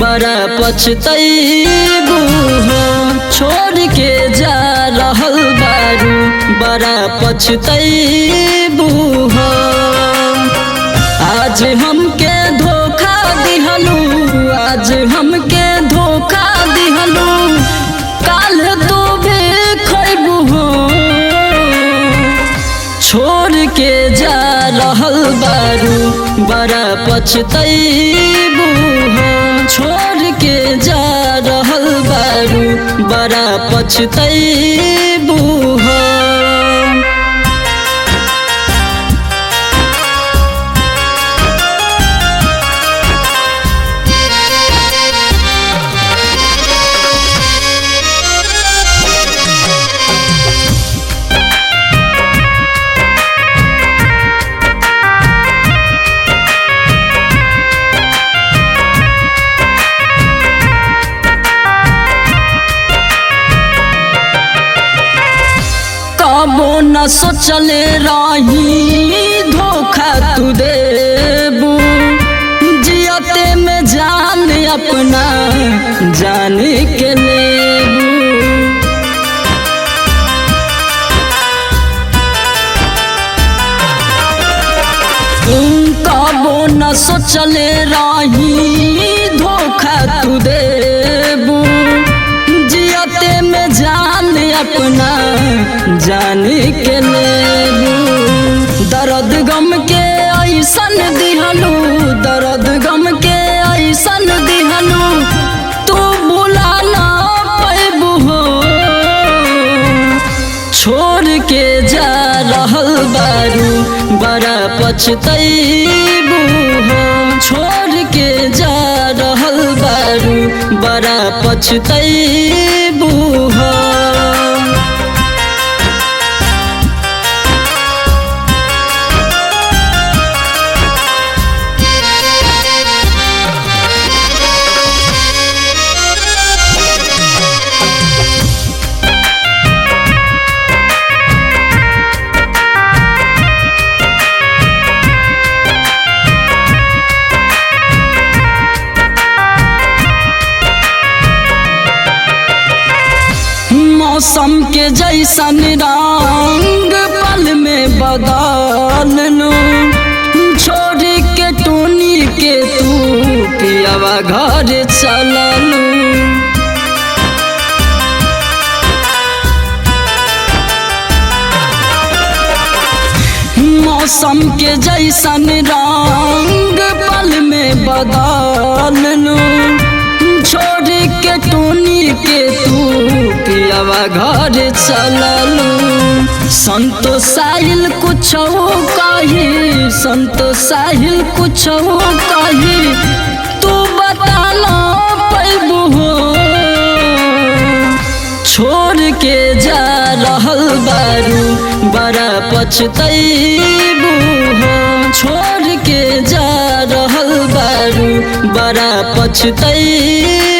बड़ा पछतैबू हो। छोड़ के जा रहल बारू बड़ा पछतैबू हो। आज हमके धोखा दिहलू, आज हमके धोखा दिहलू, काल तू भी खैबू हो। छोड़ के जा रहल बारू बड़ा पछतैबू हो। छोड़ के जा रहल बारू बड़ा पछतैबू हो। कबो न सोचले रही धोखा तू देबू। जियते में जान अपना जान के लेबू। कबो न सोचले रही धोखा तू देबू। जियते में जान अपना जान के लेबू। दर्द गम के ऐसन दिहलू, दर्द गम के ऐसन दिहलू, तू भुला ना पैबू हो। छोड़ के जा रहल बारू बड़ा पछतैबू हो। छोड़ के जा रहल बारू बड़ा पछतैबू हो। मौसम के जैसन रंग पल में बदल लू। छोड़ के टूनी के तू पियावा घर चललू। मौसम के जैसन रंग पल में बदल लू। छोड़ के टूनी के तू पियावा घर चललू। संतोष साहिल कुछ कही, संतोष साहिल कुछ कही, तू बता ना पैबू हो। छोड़ के जा रहल बारू बड़ा पछतैबू हो। छोड़ के जा रहल बारू बड़ा पछतैबू।